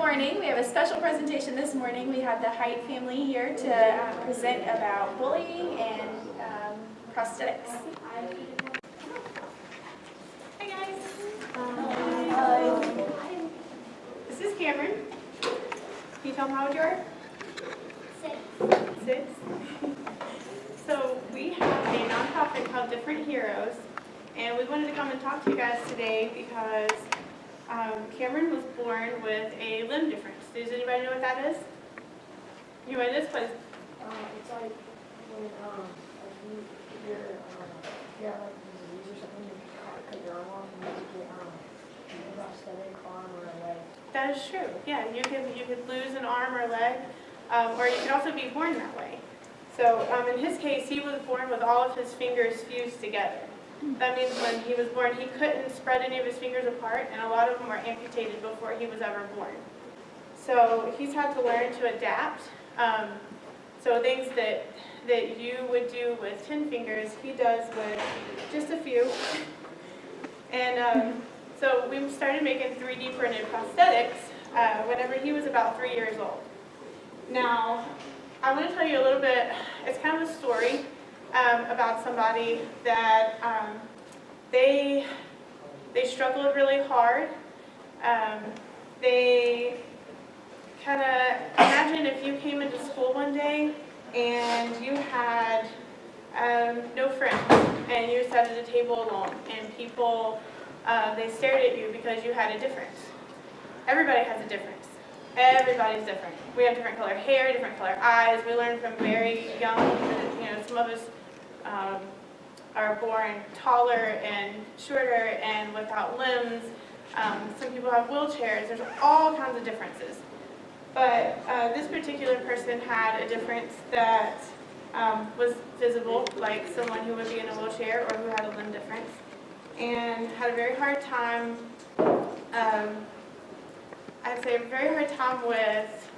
morning. We have a special presentation this morning. We have the Height family here to present about bullying and prosthetics. Hi guys. Hi. This is Cameron. Can you tell them how old you are? 6. So we have a nonprofit called Different Heroes, and we wanted to come and talk to you guys today because Cameron was born with a limb difference. Does anybody know what that is? You know what it is? What is it? It's like when you have like a disease or something, you cut your arm off and you get a prosthetic arm or a leg. That is true. Yeah, you could lose an arm or leg, or you could also be born that way. So in his case, he was born with all of his fingers fused together. That means when he was born, he couldn't spread any of his fingers apart, and a lot of them were amputated before he was ever born. So he's had to learn to adapt. So things that you would do with 10 fingers, he does with just a few. And so we started making 3D printed prosthetics whenever he was about 3 years old. Now, I want to tell you a little bit, it's kind of a story about somebody that they struggled really hard. They kind of, imagine if you came into school one day and you had no friends and you sat at a table alone and people, they stared at you because you had a difference. Everybody has a difference. Everybody's different. We have different color hair, different color eyes. We learn from very young that, some of us are born taller and shorter and without limbs. Some people have wheelchairs. There's all kinds of differences. But this particular person had a difference that was visible, like someone who would be in a wheelchair or who had a limb difference, and had a very hard time, I'd say a very hard time with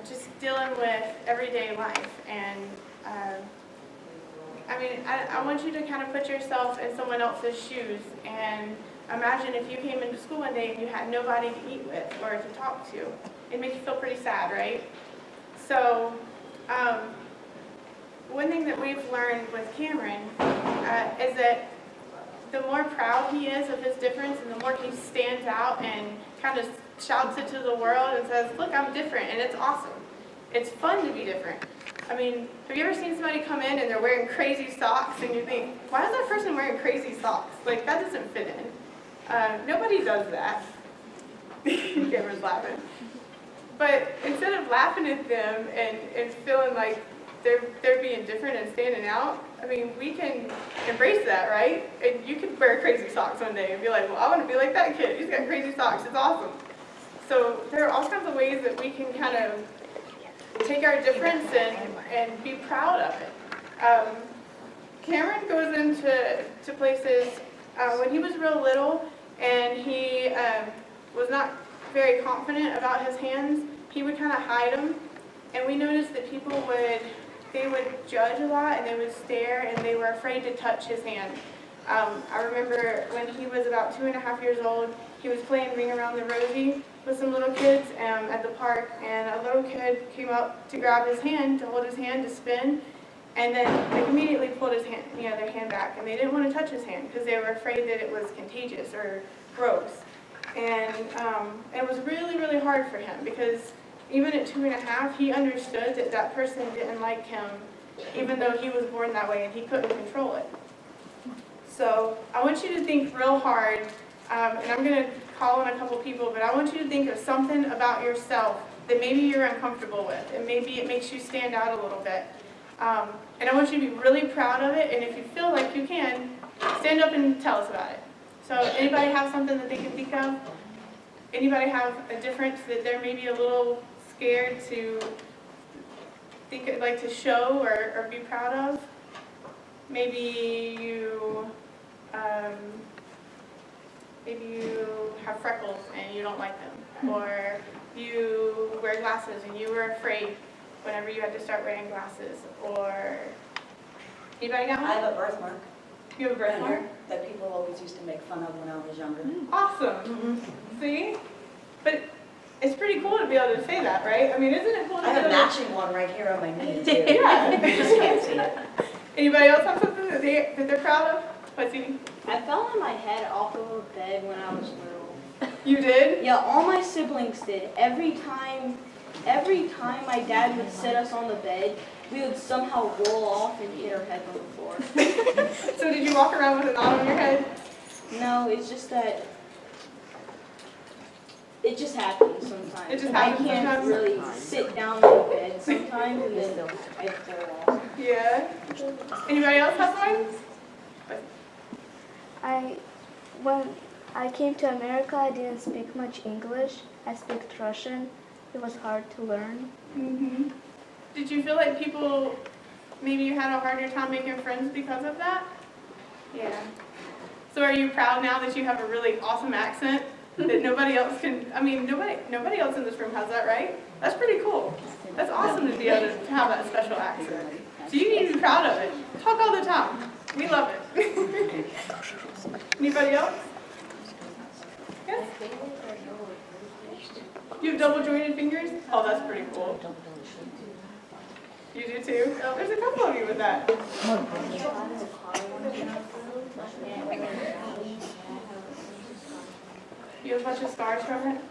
just dealing with everyday life. And I want you to kind of put yourself in someone else's shoes and imagine if you came into school one day and you had nobody to eat with or to talk to. It makes you feel pretty sad, right? So one thing that we've learned with Cameron is that the more proud he is of his difference and the more he stands out and kind of shouts it to the world and says, look, I'm different, and it's awesome. It's fun to be different. Have you ever seen somebody come in and they're wearing crazy socks and you think, why is that person wearing crazy socks? Like, that doesn't fit in. Nobody does that. Cameron's laughing. But instead of laughing at them and feeling like they're being different and standing out, we can embrace that, right? And you could wear crazy socks one day and be like, well, I want to be like that kid. He's got crazy socks. It's awesome. So there are all kinds of ways that we can kind of take our difference and be proud of it. Cameron goes into places when he was real little and he was not very confident about his hands, he would kind of hide them. And we noticed that people would judge a lot and they would stare and they were afraid to touch his hand. I remember when he was about 2.5 years old, he was playing Ring Around the Rosie with some little kids at the park, and a little kid came up to grab his hand, to hold his hand, to spin, and then they immediately pulled his hand, their hand back, and they didn't want to touch his hand because they were afraid that it was contagious or gross. And it was really, really hard for him because even at 2.5, he understood that that person didn't like him, even though he was born that way and he couldn't control it. So I want you to think real hard, and I'm going to call on a couple people, but I want you to think of something about yourself that maybe you're uncomfortable with, and maybe it makes you stand out a little bit. And I want you to be really proud of it, and if you feel like you can, stand up and tell us about it. So anybody have something that they can think of? Anybody have a difference that they're maybe a little scared to think, like to show or be proud of? Maybe you have freckles and you don't like them, or you wear glasses and you were afraid whenever you had to start wearing glasses, or anybody got one? I have a birthmark. You have a birthmark? That people always used to make fun of when I was younger. Awesome. See? But it's pretty cool to be able to say that, right? I mean, isn't it cool to I have a be able to? matching one right here on my knee too. Yeah. You just can't see it. Anybody else have something that they're proud of? What's he? I fell on my head off of a bed when I was little. You did? Yeah, all my siblings did. Every time my dad would sit us on the bed, we would somehow roll off and hit our heads on the floor. So did you walk around with a knot on your head? No, it's just that it just happens sometimes. It just happens I can't sometimes? really sit down on the bed sometimes, and then I fall off. Yeah. Anybody else have one? When I came to America, I didn't speak much English. I speak Russian. It was hard to learn. Mm-hmm. Did you feel like people, maybe you had a harder time making friends because of that? Yeah. So are you proud now that you have a really awesome accent that nobody else can, I mean, nobody else in this room has that, right? That's pretty cool. That's awesome to be able to have that special accent. So you need to be proud of it. Talk all the time. We love it. Anybody else? Yes? You have double jointed fingers? Oh, that's pretty cool. You do too? Oh, there's a couple of you with that. You have a bunch of scars from it?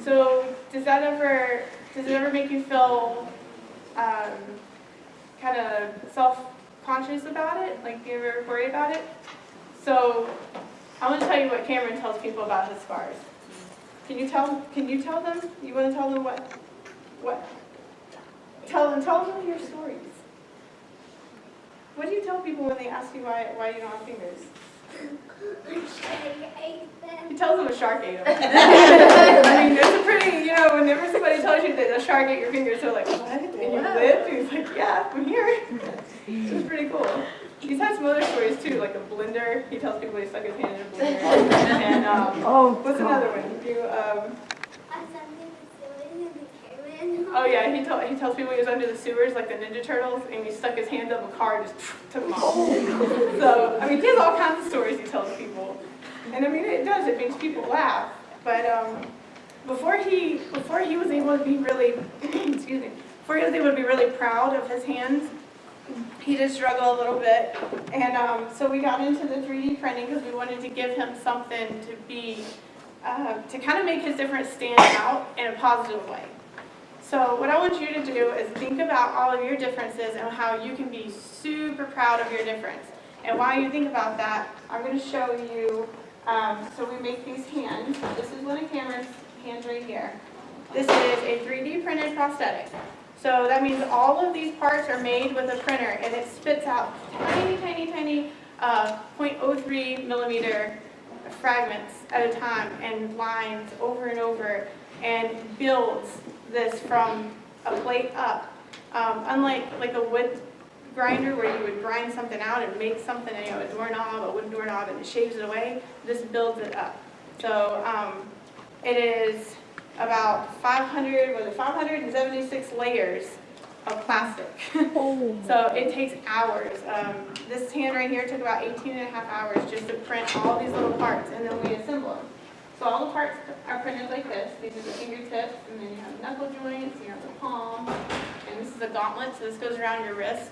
So does it ever make you feel kind of self-conscious about it? Like, do you ever worry about it? So I want to tell you what Cameron tells people about his scars. Can you tell them? You want to tell them what? Tell them your stories. What do you tell people when they ask you why you don't have fingers? He tells them a shark ate them. I mean, it's a pretty, whenever somebody tells you that a shark ate your fingers, they're like, what? And you lived? And he's like, yeah, I'm here. It was pretty cool. He's had some other stories too, like a blender. He tells people he stuck his hand in a blender. And what's another one? Oh yeah, he tells people he was under the sewers like the Ninja Turtles, and he stuck his hand up a car and just took them off. So I mean, he has all kinds of stories he tells people, and I mean it makes people laugh. But before he was able to be really, excuse me, before he was able to be really proud of his hands, he did struggle a little bit, and so we got into the 3D printing because we wanted to give him something to be, to kind of make his difference stand out in a positive way. So what I want you to do is think about all of your differences and how you can be super proud of your difference. And while you think about that, I'm going to show you, so we make these hands. This is one of Cameron's hands right here. This is a 3D printed prosthetic. So that means all of these parts are made with a printer, and it spits out tiny, tiny, tiny 0.03 millimeter fragments at a time and lines over and over, and builds this from a plate up. Unlike like a wood grinder where you would grind something out and make something, a doorknob, a wooden doorknob, and it shaves it away, this builds it up. So it is about 576 layers of plastic. So it takes hours. This hand right here took about 18 and a half hours just to print all these little parts, and then we assemble them. So all the parts are printed like this. These are the fingertips, and then you have knuckle joints, you have the palm, and this is a gauntlet, so this goes around your wrist.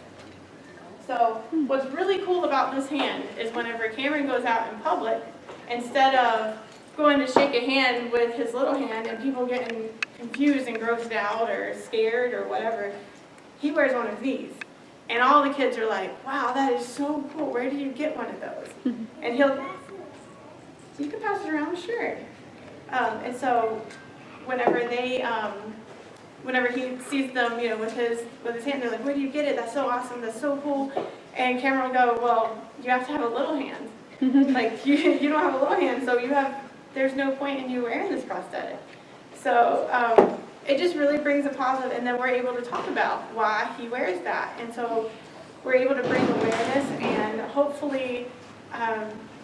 So what's really cool about this hand is whenever Cameron goes out in public, instead of going to shake a hand with his little hand and people getting confused and grossed out or scared or whatever, he wears one of these. And all the kids are like, wow, that is so cool. Where did you get one of those? And you can pass it around, sure. And so whenever he sees them, with his hand, they're like, where do you get it? That's so awesome. That's so cool. And Cameron will go, well, you have to have a little hand. Like you don't have a little hand, so there's no point in you wearing this prosthetic. So it just really brings a positive, and then we're able to talk about why he wears that. And so we're able to bring awareness, and hopefully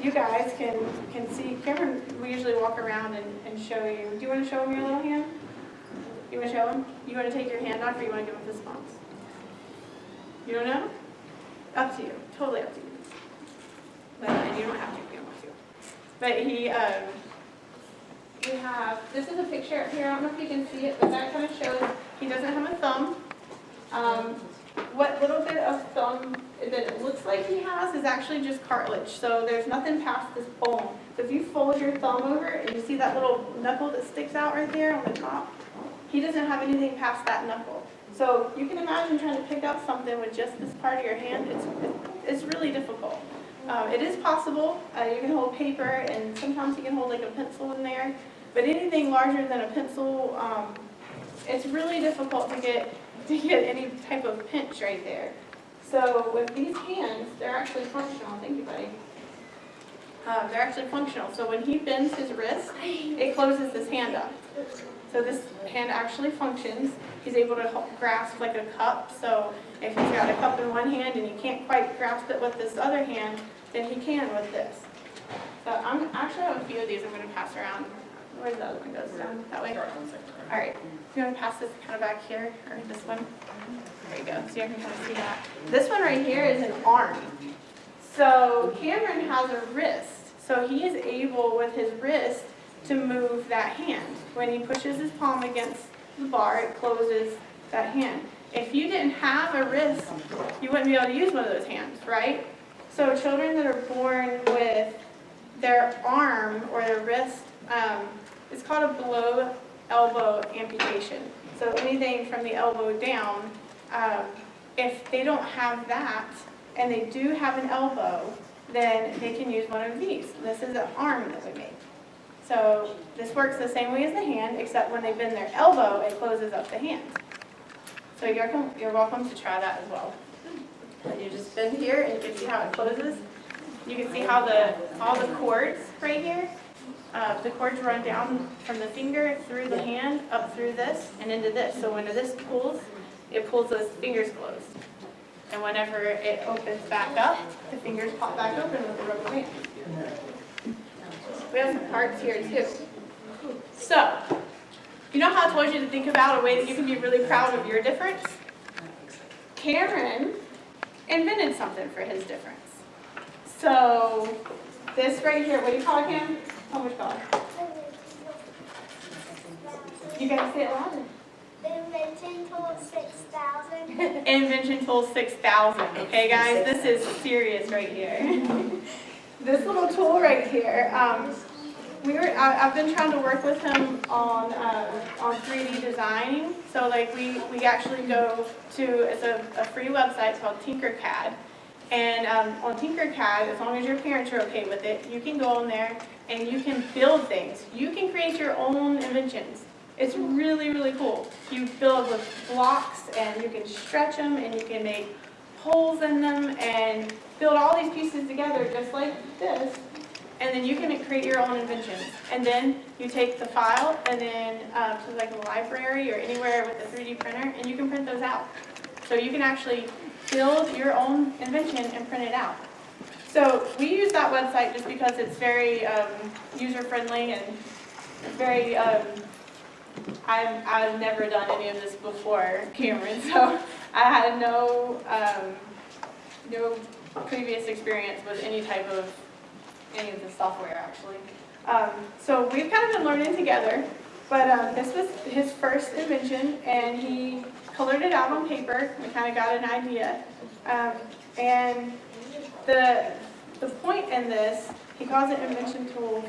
you guys can see. Cameron, we usually walk around and show you. Do you want to show him your little hand? You want to show him? You want to take your hand off, or you want to give him fist bumps? You don't know? Up to you. Totally up to you. But you don't have to if you don't want to. But we have, this is a picture up here, I don't know if you can see it, but that kind of shows he doesn't have a thumb. What little bit of thumb that it looks like he has is actually just cartilage, so there's nothing past this bone. So if you fold your thumb over and you see that little knuckle that sticks out right there on the top, he doesn't have anything past that knuckle. So you can imagine trying to pick up something with just this part of your hand, it's really difficult. It is possible, you can hold paper and sometimes you can hold like a pencil in there, but anything larger than a pencil, it's really difficult to get any type of pinch right there. So with these hands, they're actually functional. Thank you, buddy. They're actually functional. So when he bends his wrist, it closes his hand up. So this hand actually functions. He's able to grasp like a cup. So if he's got a cup in one hand and he can't quite grasp it with this other hand, then he can with this. So I'm actually have a few of these I'm going to pass around. Where the other one goes down? That way? All right. You want to pass this kind of back here, or this one? There you go. So you can kind of see that. This one right here is an arm. So Cameron has a wrist. So he is able, with his wrist, to move that hand. When he pushes his palm against the bar, it closes that hand. If you didn't have a wrist, you wouldn't be able to use one of those hands, right? So children that are born with their arm or their wrist, it's called a below elbow amputation. So anything from the elbow down, if they don't have that and they do have an elbow, then they can use one of these. This is an arm that we make. So this works the same way as the hand, except when they bend their elbow, it closes up the hand. So you're welcome to try that as well. And you just bend here and you can see how it closes. You can see how all the cords right here, the cords run down from the finger through the hand, up through this, and into this. So when this pulls, it pulls those fingers closed. And whenever it opens back up, the fingers pop back open with the rubber band. We have some parts here too. So, you know how I told you to think about a way that you can be really proud of your difference? Cameron invented something for his difference. So, this right here, what do you call it, Cam? How much call it? You gotta say it louder. Invention Tool 6000. Invention Tool 6000. Okay, guys, this is serious right here. This little tool right here, I've been trying to work with him on 3D designing. So like we actually go to, it's a free website called Tinkercad. And on Tinkercad, as long as your parents are okay with it, you can go on there and you can build things. You can create your own inventions. It's really, really cool. You build with blocks and you can stretch them and you can make holes in them and build all these pieces together just like this. And then you can create your own inventions. And then you take the file and then to like a library or anywhere with a 3D printer and you can print those out. So you can actually build your own invention and print it out. So we use that website just because it's very user-friendly and very, I've never done any of this before, Cameron, so I had no previous experience with any of the software actually. So we've kind of been learning together, but this was his first invention and he colored it out on paper. We kind of got an idea. And the point in this, he calls it Invention Tool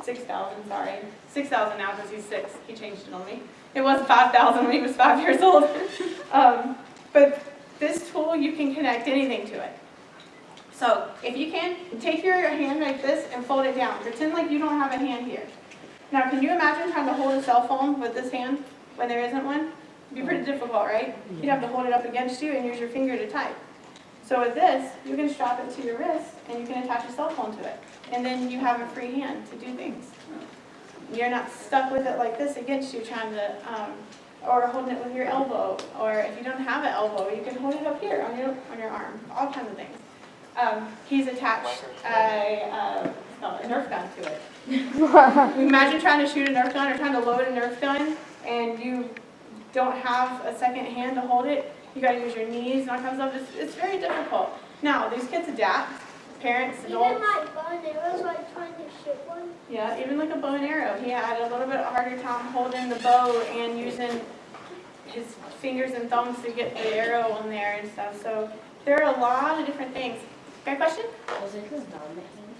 6000, sorry. 6,000 now because he's 6. He changed it on me. It was 5,000 when he was 5 years old. But this tool, you can connect anything to it. So if you can, take your hand like this and fold it down. Pretend like you don't have a hand here. Now can you imagine trying to hold a cell phone with this hand when there isn't one? It'd be pretty difficult, right? You'd have to hold it up against you and use your finger to type. So with this, you can strap it to your wrist and you can attach a cell phone to it. And then you have a free hand to do things. You're not stuck with it like this against you trying to, or holding it with your elbow. Or if you don't have an elbow, you can hold it up here on your arm. All kinds of things. He's attached a Nerf gun to it. Imagine trying to shoot a Nerf gun or trying to load a Nerf gun and you don't have a second hand to hold it. You got to use your knees and all kinds of stuff. It's very difficult. Now, these kids adapt. parents, Even adults. like bow and arrows, like trying to shoot one. Yeah, even like a bow and arrow. He had a little bit harder time holding the bow and using his fingers and thumbs to get the arrow on there and stuff. So there are a lot of different things. Got a question? Was it his dominant hand?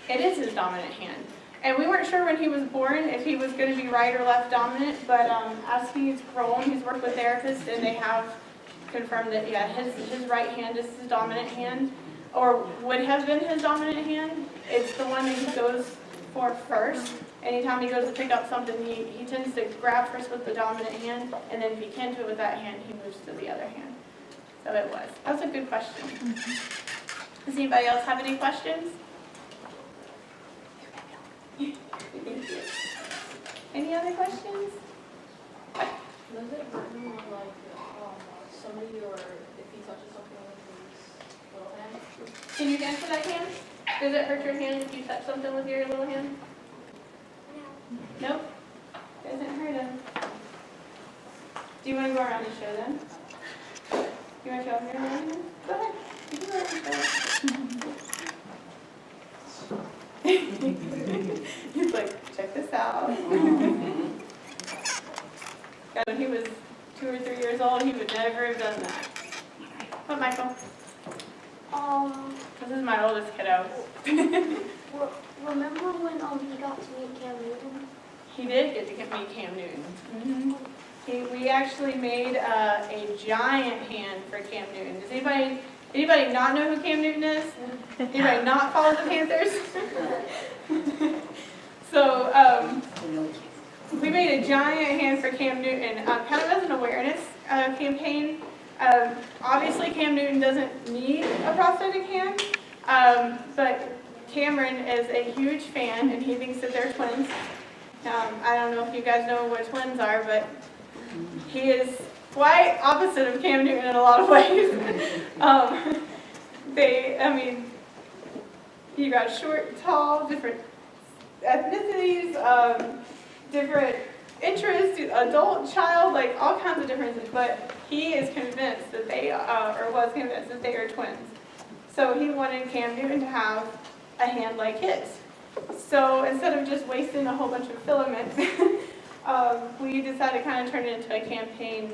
It is his dominant hand. And we weren't sure when he was born if he was going to be right or left dominant, but as he's grown, he's worked with therapists and they have confirmed that, yeah, his right hand is his dominant hand, or would have been his dominant hand. It's the one that he goes for first. Anytime he goes to pick up something, he tends to grab first with the dominant hand, and then if he can't do it with that hand, he moves to the other hand. So it was. That's a good question. Does anybody else have any questions? Thank you. Any other questions? Does it hurt him when, like, somebody or if he touches something with his little hand? Can you dance with that hand? Does it hurt your hand if you touch something with your little hand? No. Nope. Doesn't hurt him. Do you want to go around and show them? You want to show them your little hand? Go ahead. You can go around and show them. He's like, check this out. God, when he was 2 or 3 years old, he would never have done that. What, Michael? This is my oldest kiddo. Remember when he got to meet Cam Newton? He did get to meet Cam Newton. We actually made a giant hand for Cam Newton. Does anybody not know who Cam Newton is? Anybody not follow the Panthers? So we made a giant hand for Cam Newton, kind of as an awareness campaign. Obviously, Cam Newton doesn't need a prosthetic hand, but Cameron is a huge fan, and he thinks that they're twins. I don't know if you guys know what twins are, but he is quite opposite of Cam Newton in a lot of ways. You got short, tall, different ethnicities, different interests, adult, child, like all kinds of differences, but he is convinced that they are, or was convinced that they are twins. So he wanted Cam Newton to have a hand like his. So instead of just wasting a whole bunch of filament, we decided to kind of turn it into a campaign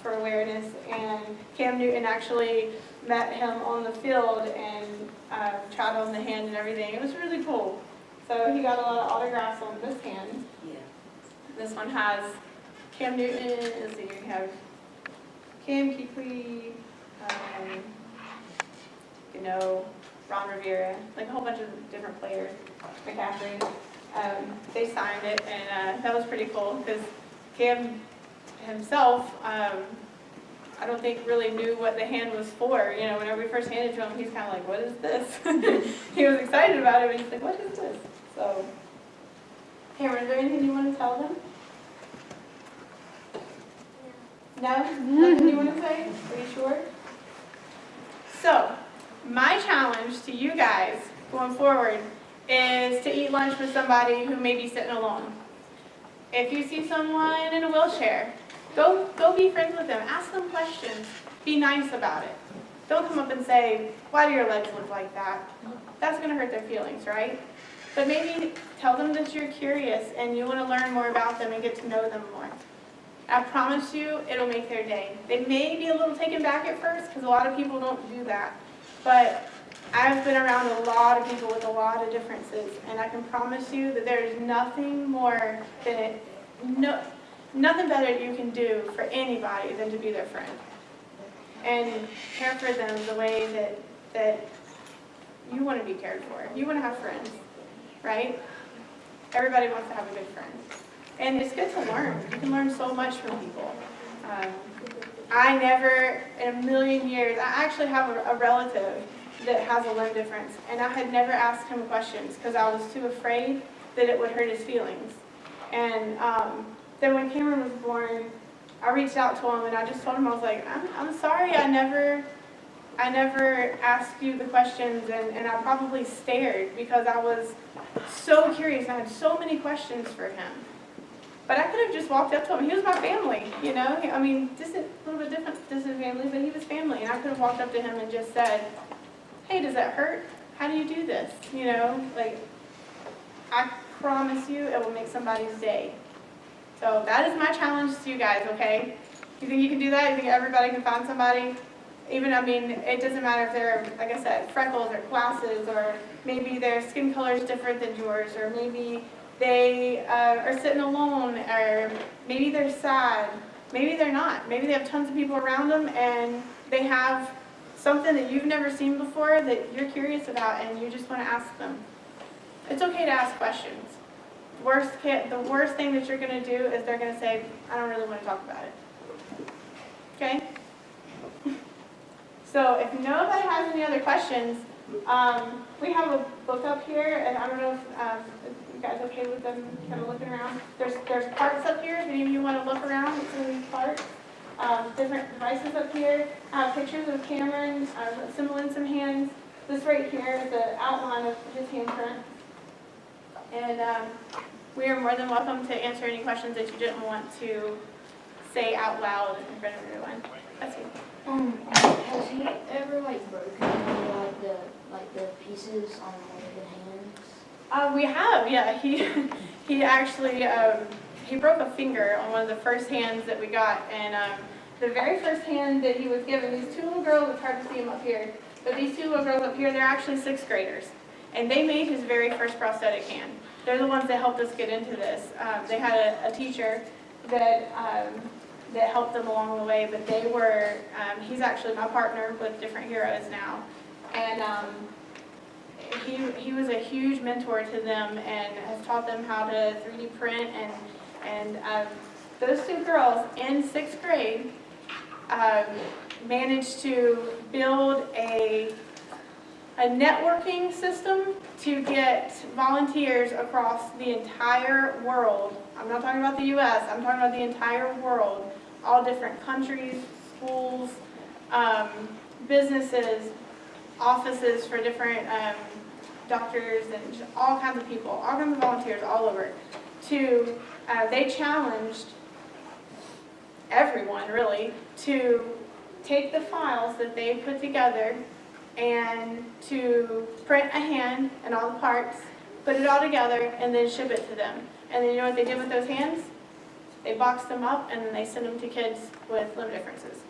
for awareness, and Cam Newton actually met him on the field and tried on the hand and everything. It was really cool. So he got a lot of autographs on this hand. Yeah. This one has Cam Newton, let's see, you have Cam Kuechly, Ron Rivera, like a whole bunch of different players, McCaffrey. They signed it, and that was pretty cool because Cam himself, I don't think really knew what the hand was for. Whenever we first handed it to him, he's kind of like, what is this? He was excited about it, but he's like, what is this? So, Cameron, is there anything you want to tell them? No? Nothing you want to say? Are you sure? So, my challenge to you guys going forward is to eat lunch with somebody who may be sitting alone. If you see someone in a wheelchair, go be friends with them. Ask them questions. Be nice about it. Don't come up and say, why do your legs look like that? That's going to hurt their feelings, right? But maybe tell them that you're curious and you want to learn more about them and get to know them more. I promise you, it'll make their day. They may be a little taken back at first because a lot of people don't do that. But I've been around a lot of people with a lot of differences, and I can promise you that there's nothing more than nothing better you can do for anybody than to be their friend and care for them the way that you want to be cared for. You want to have friends, right? Everybody wants to have a good friend. And it's good to learn. You can learn so much from people. I never, in a million years, I actually have a relative that has a limb difference, and I had never asked him questions because I was too afraid that it would hurt his feelings. And then when Cameron was born, I reached out to him and I just told him, I was like, I'm sorry I never asked you the questions, and I probably stared because I was so curious. I had so many questions for him. But I could have just walked up to him. He was my family, I mean, just a little bit different, distant family, but he was family. And I could have walked up to him and just said, hey, does that hurt? how do you do this? You know, like, I promise you it will make somebody's day. So that is my challenge to you guys, okay? You think you can do that? You think everybody can find somebody? Even, I mean, it doesn't matter if they're, like I said, freckles or glasses, or maybe their skin color is different than yours, or maybe they are sitting alone, or maybe they're sad. Maybe they're not. Maybe they have tons of people around them and they have something that you've never seen before that you're curious about and you just want to ask them. It's okay to ask questions. The worst thing that you're going to do is they're going to say, I don't really want to talk about it. Okay? So if nobody has any other questions, we have a book up here, and I don't know if you guys are okay with them kind of looking around. There's parts up here if any of you want to look around at some of these parts. Different devices up here. Pictures of Cameron, assembling some hands. This right here is the outline of his handprint. And we are more than welcome to answer any questions that you didn't want to say out loud in front of everyone. That's you. Has he ever broken any of the pieces on one of the hands? We have, yeah. He actually he broke a finger on one of the first hands that we got, and the very first hand that he was given, these two little girls, it's hard to see them up here, but these two little girls up here, they're actually 6th graders, and they made his very first prosthetic hand. They're the ones that helped us get into this. They had a teacher that helped them along the way, but they were, he's actually my partner with Different Heroes now, and he was a huge mentor to them and has taught them how to 3D print, and those two girls in 6th grade managed to build a networking system to get volunteers across the entire world. I'm not talking about the U.S., I'm talking about the entire world, all different countries, schools, businesses, offices for different doctors, and just all kinds of people, all kinds of volunteers all over. They challenged everyone really to take the files that they put together and to print a hand and all the parts, put it all together, and then ship it to them. And then you know what they did with those hands? They boxed them up and then they sent them to kids with limb differences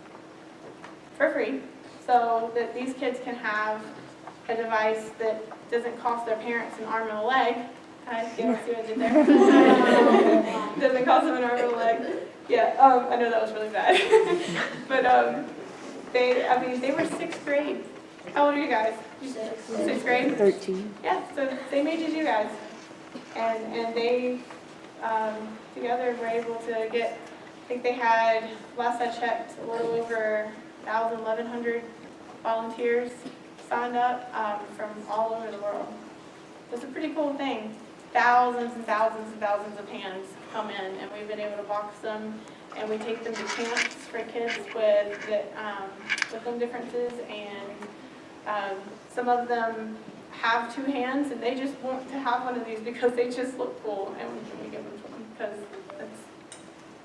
for free, so that these kids can have a device that doesn't cost their parents an arm and a leg. See what I did there? Doesn't cost them an arm and a leg. Yeah, I know that was really bad. But they were 6th grade. How old are you guys? 6th grade? 13. Yeah, so they made you guys. And they together were able to get, I think they had, last I checked, a little over 1,100 volunteers signed up from all over the world. So it's a pretty cool thing. Thousands and thousands and thousands of hands come in, and we've been able to box them, and we take them to camps for kids with limb differences, and some of them have 2 hands, and they just want to have one of these because they just look cool, and we give them to them because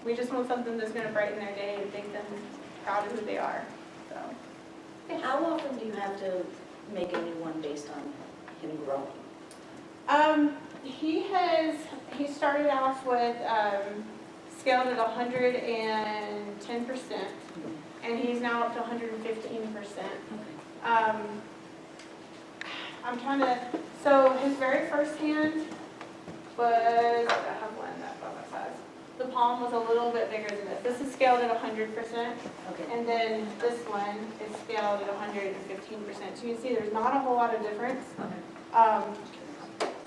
we just want something that's going to brighten their day and make them proud of who they are. So. How often do you have to make a new one based on him growing? He started off with scaled at 110%, and he's now up to 115%. I'm trying to, so his very first hand was, I have one that's about that size. The palm was a little bit bigger than this. This is scaled at 100%, Okay. and then this one is scaled at 115%. So you can see there's not a whole lot of difference.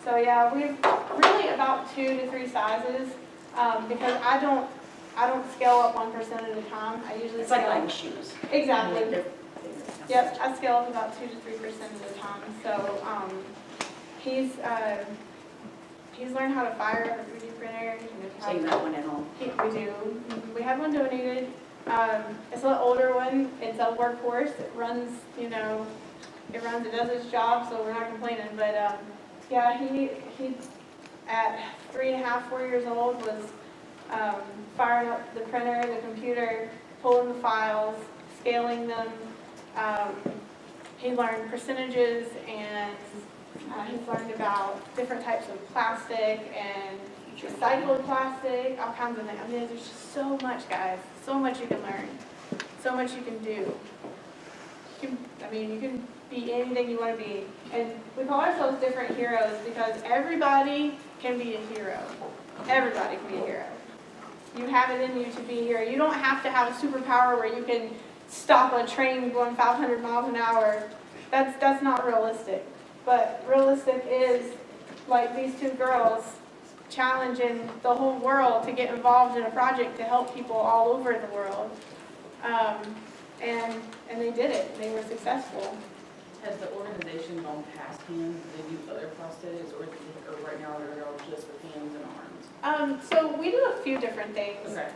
So yeah, we've really about 2 to 3 sizes, because I don't scale up 1% at a time. I usually It's like scale buying shoes. Exactly. Yep, I scale up about 2 to 3% at a time. So he's learned how to fire a 3D printer. So you got one at home? We do. We had one donated. It's an older one. It's a workhorse. It runs, it does its job, so we're not complaining. But yeah, he at 3.5, 4 years old was firing up the printer, the computer, pulling the files, scaling them. he learned percentages, and he's learned about different types of plastic and recycled plastic, all kinds of things. I mean, there's just so much, guys, so much you can learn, so much you can do. You can be anything you want to be. And we call ourselves different heroes because everybody can be a hero. Everybody can be a hero. You have it in you to be a hero. You don't have to have a superpower where you can stop a train going 500 miles an hour. That's not realistic. But realistic is like these two girls challenging the whole world to get involved in a project to help people all over the world. And they did it. They were successful. Has the organization gone past hands? Do they do other prosthetics, or right now they're all just with hands and arms? So we do a few different things. Okay.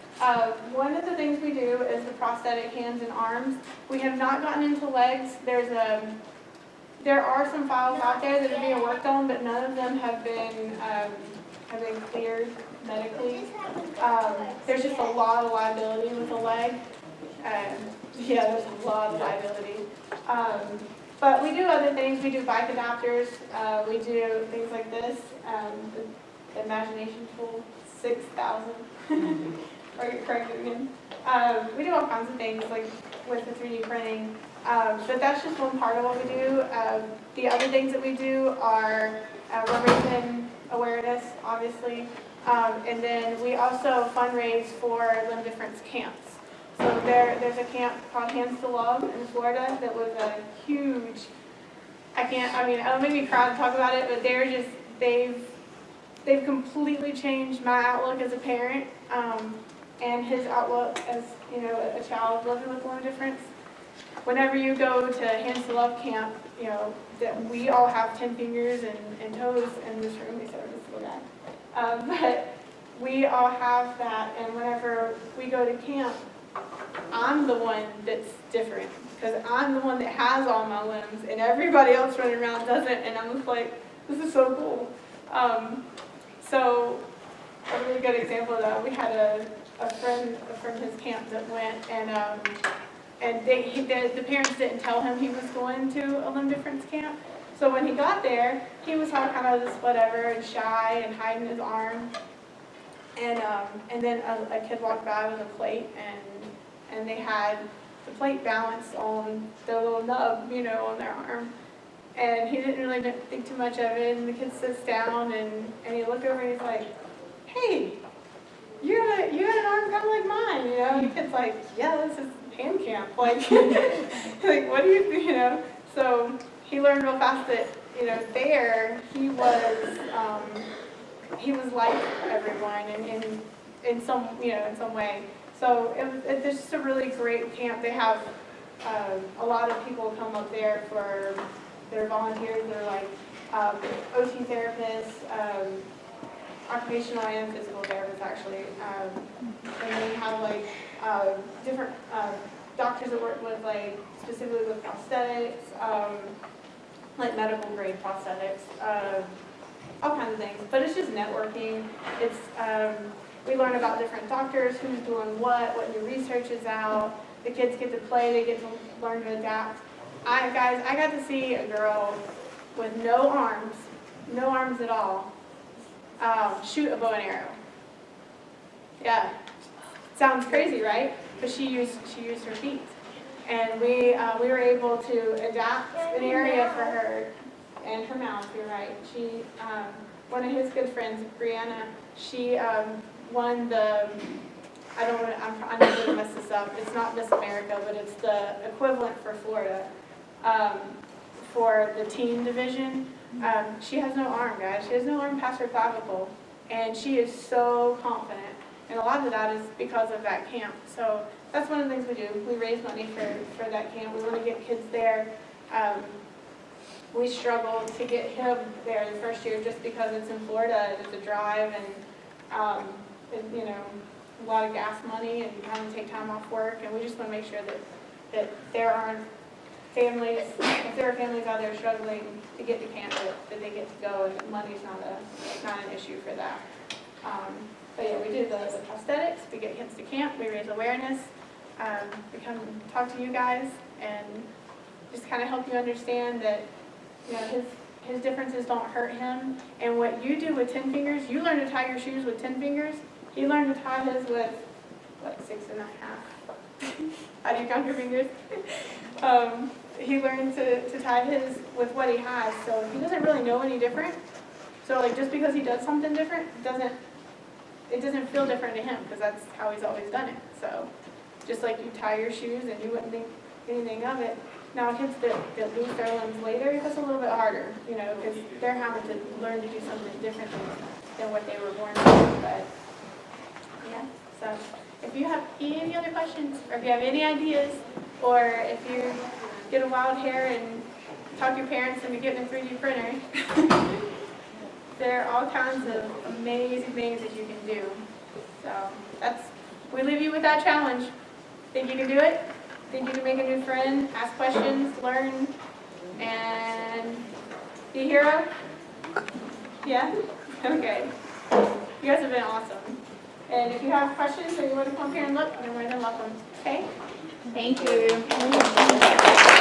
One of the things we do is the prosthetic hands and arms. We have not gotten into legs. There are some files out there that are being worked on, but none of them have been cleared medically. There's just a lot of liability with a leg. Yeah, there's a lot of liability. But we do other things. We do bike adapters. We do things like this. The Imagination Tool 6000. Or get corrected again. We do all kinds of things like with the 3D printing. But that's just one part of what we do. The other things that we do are we're raising awareness, obviously. And then we also fundraise for limb difference camps. So there's a camp called Hands to Love in Florida that was a huge, it'll make me cry to talk about it, but they've completely changed my outlook as a parent, and his outlook as, a child living with limb difference. Whenever you go to Hands to Love camp, that we all have 10 fingers and toes in this room, except for this little guy. But we all have that, and whenever we go to camp, I'm the one that's different because I'm the one that has all my limbs and everybody else running around doesn't, and I'm just like, this is so cool. So a really good example of that, we had a friend from his camp that went, and the parents didn't tell him he was going to a limb difference camp. So when he got there, he was all kind of this whatever and shy and hiding his arm. And then a kid walked by with a plate, and they had the plate balanced on their little nub, on their arm. And he didn't really think too much of it, and the kid sits down, and he looked over and he's like, hey, you got an arm kind of like mine, And the kid's like, yeah, this is hand camp. Like, like what do you. So he learned real fast that, there he was like everyone in some way. So it's just a really great camp. They have a lot of people come up there for their volunteers. They're like OT therapists, occupational and physical therapists actually. And they have like different doctors that work with specifically with prosthetics, like medical grade prosthetics. All kinds of things, but it's just networking. It's we learn about different doctors, who's doing what new research is out. The kids get to play, they get to learn to adapt. I got to see a girl with no arms at all, shoot a bow and arrow. Yeah, sounds crazy, right? But she used her feet, and we were able to adapt an area for her. And her mouth, you're right. She, one of his good friends, Brianna, she won the, I'm not going to mess this up. It's not Miss America, but it's the equivalent for Florida, for the teen division. She has no arm, guys. She has no arm past her clavicle, and she is so confident. And a lot of that is because of that camp. So that's one of the things we do. We raise money for that camp. We want to get kids there. We struggled to get him there the first year just because it's in Florida and it's a drive and a lot of gas money and having to take time off work, and we just want to make sure that there aren't families, if there are families out there struggling to get to camp, that they get to go, and money's not an issue for that. But yeah, we do the prosthetics, we get kids to camp, we raise awareness, we come talk to you guys, and just kind of help you understand that, you know, his differences don't hurt him. And what you do with 10 fingers, you learn to tie your shoes with 10 fingers. He learned to tie his with, what, 6.5? How do you count your fingers? He learned to tie his with what he has, so he doesn't really know any different. So like just because he does something different, it doesn't feel different to him, because that's how he's always done it. So just like you tie your shoes and you wouldn't think anything of it. Now kids that lose their limbs later, that's a little bit harder, you know, because they're having to learn to do something differently than what they were born with. But yeah, so if you have any other questions, or if you have any ideas, or if you get a wild hair and talk your parents into getting a 3D printer, there are all kinds of amazing things that you can do. So we leave you with that challenge. Think you can do it? Think you can make a new friend, ask questions, learn, and be a hero? Yeah? Okay. You guys have been awesome. And if you have questions or you want to come here and look, you're more than welcome. Okay? Thank you.